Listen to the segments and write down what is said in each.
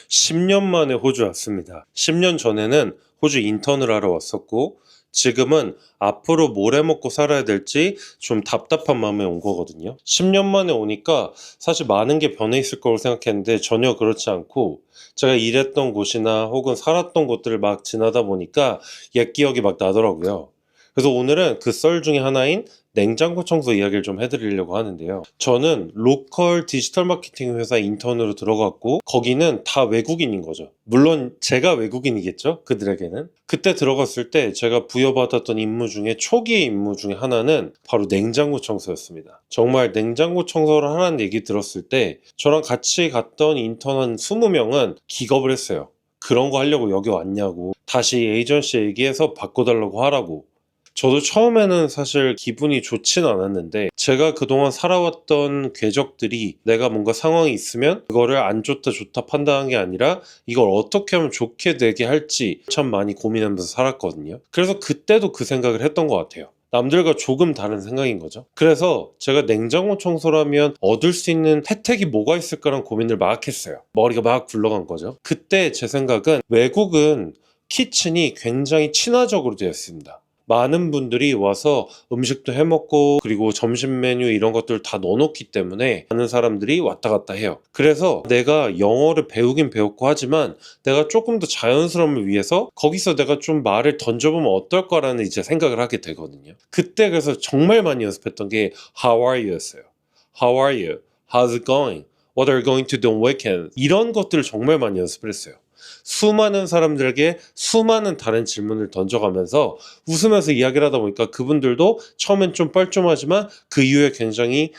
10년 만에 호주 왔습니다. 10년 전에는 호주 인턴을 하러 왔었고 지금은 앞으로 뭘 해먹고 살아야 될지 좀 답답한 마음에 온 거거든요. 10년 만에 오니까 사실 많은 게 변해 있을 거라고 생각했는데 전혀 그렇지 않고 제가 일했던 곳이나 혹은 살았던 곳들을 막 지나다 보니까 옛 기억이 막 나더라고요. 그래서 오늘은 그 썰 중에 하나인 냉장고 청소 이야기를 좀 해드리려고 하는데요. 저는 로컬 디지털 마케팅 회사 인턴으로 들어갔고 거기는 다 외국인인 거죠. 물론 제가 외국인이겠죠, 그들에게는. 그때 들어갔을 때 제가 부여받았던 임무 중에 초기의 임무 중에 하나는 바로 냉장고 청소였습니다. 정말 냉장고 청소를 하라는 얘기 들었을 때 저랑 같이 갔던 인턴 한 20명은 기겁을 했어요. 그런 거 하려고 여기 왔냐고, 다시 에이전시에 얘기해서 바꿔달라고 하라고. 저도 처음에는 사실 기분이 좋진 않았는데 제가 그동안 살아왔던 궤적들이 내가 뭔가 상황이 있으면 그거를 안 좋다 좋다 판단한 게 아니라 이걸 어떻게 하면 좋게 되게 할지 참 많이 고민하면서 살았거든요. 그래서 그때도 그 생각을 했던 것 같아요. 남들과 조금 다른 생각인 거죠. 그래서 제가 냉장고 청소라면 얻을 수 있는 혜택이 뭐가 있을까라는 고민을 막 했어요. 머리가 막 굴러간 거죠. 그때 제 생각은 외국은 키친이 굉장히 친화적으로 되어 있습니다. 많은 분들이 와서 음식도 해먹고 그리고 점심 메뉴 이런 것들 다 넣어놓기 때문에 많은 사람들이 왔다 갔다 해요. 그래서 내가 영어를 배우긴 배웠고 하지만 내가 조금 더 자연스러움을 위해서 거기서 내가 좀 말을 던져보면 어떨까라는 이제 생각을 하게 되거든요. 그때 그래서 정말 많이 연습했던 게 How are you 였어요. How are you? How's it going? What are you going to do on weekend? 이런 것들을 정말 많이 연습을 했어요. 수많은 사람들에게 수많은 다른 질문을 던져가면서 웃으면서 이야기를 하다 보니까 그분들도 처음엔 좀 뻘쭘하지만 그 이후에 굉장히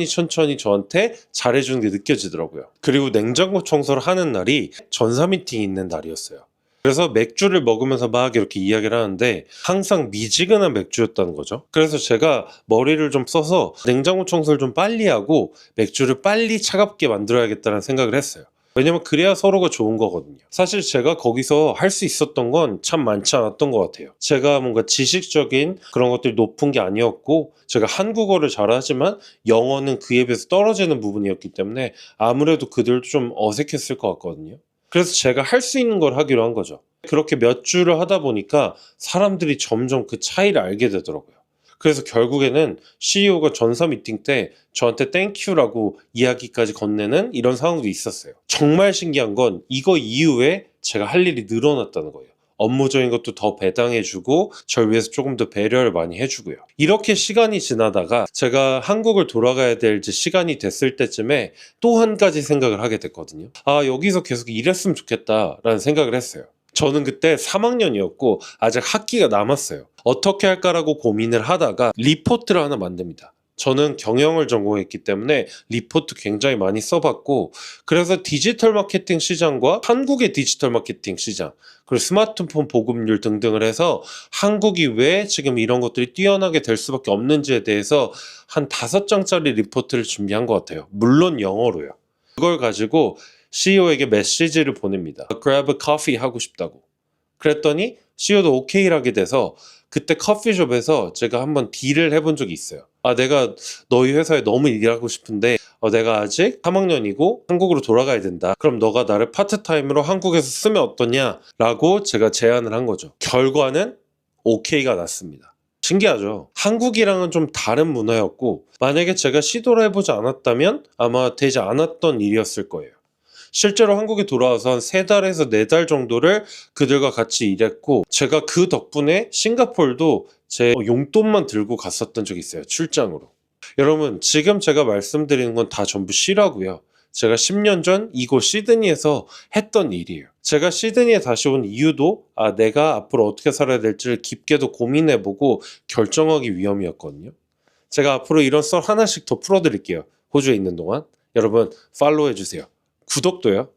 천천히 저한테 잘해주는 게 느껴지더라고요. 그리고 냉장고 청소를 하는 날이 전사 미팅이 있는 날이었어요. 그래서 맥주를 먹으면서 막 이렇게 이야기를 하는데 항상 미지근한 맥주였다는 거죠. 그래서 제가 머리를 좀 써서 냉장고 청소를 좀 빨리 하고 맥주를 빨리 차갑게 만들어야겠다는 생각을 했어요. 왜냐면 그래야 서로가 좋은 거거든요. 사실 제가 거기서 할 수 있었던 건 참 많지 않았던 것 같아요. 제가 뭔가 지식적인 그런 것들이 높은 게 아니었고 제가 한국어를 잘하지만 영어는 그에 비해서 떨어지는 부분이었기 때문에 아무래도 그들도 좀 어색했을 것 같거든요. 그래서 제가 할 수 있는 걸 하기로 한 거죠. 그렇게 몇 주를 하다 보니까 사람들이 점점 그 차이를 알게 되더라고요. 그래서 결국에는 CEO가 전사 미팅 때 저한테 땡큐라고 이야기까지 건네는 이런 상황도 있었어요. 정말 신기한 건 이거 이후에 제가 할 일이 늘어났다는 거예요. 업무적인 것도 더 배당해주고 절 위해서 조금 더 배려를 많이 해주고요. 이렇게 시간이 지나다가 제가 한국을 돌아가야 될 시간이 됐을 때쯤에 또 한 가지 생각을 하게 됐거든요. 아, 여기서 계속 일했으면 좋겠다라는 생각을 했어요. 저는 그때 3학년이었고 아직 학기가 남았어요. 어떻게 할까라고 고민을 하다가 리포트를 하나 만듭니다. 저는 경영을 전공했기 때문에 리포트 굉장히 많이 써봤고 그래서 디지털 마케팅 시장과 한국의 디지털 마케팅 시장 그리고 스마트폰 보급률 등등을 해서 한국이 왜 지금 이런 것들이 뛰어나게 될 수밖에 없는지에 대해서 한 5장짜리 리포트를 준비한 것 같아요. 물론 영어로요. 그걸 가지고 CEO에게 메시지를 보냅니다. Grab a coffee 하고 싶다고. 그랬더니 CEO도 오케이를 하게 돼서 그때 커피숍에서 제가 한번 딜을 해본 적이 있어요. 아, 내가 너희 회사에 너무 일하고 싶은데 내가 아직 3학년이고 한국으로 돌아가야 된다. 그럼 너가 나를 파트타임으로 한국에서 쓰면 어떠냐? 라고 제가 제안을 한 거죠. 결과는 오케이가 났습니다. 신기하죠? 한국이랑은 좀 다른 문화였고 만약에 제가 시도를 해보지 않았다면 아마 되지 않았던 일이었을 거예요. 실제로 한국에 돌아와서 한 3달에서 4달 정도를 그들과 같이 일했고 제가 그 덕분에 싱가포르도 제 용돈만 들고 갔었던 적이 있어요. 출장으로. 여러분, 지금 제가 말씀드리는 건 다 전부 실화고요. 제가 10년 전 이곳 시드니에서 했던 일이에요. 제가 시드니에 다시 온 이유도 내가 앞으로 어떻게 살아야 될지를 깊게도 고민해보고 결정하기 위함이었거든요. 제가 앞으로 이런 썰 하나씩 더 풀어드릴게요. 호주에 있는 동안. 여러분 팔로우 해주세요. 구독도요.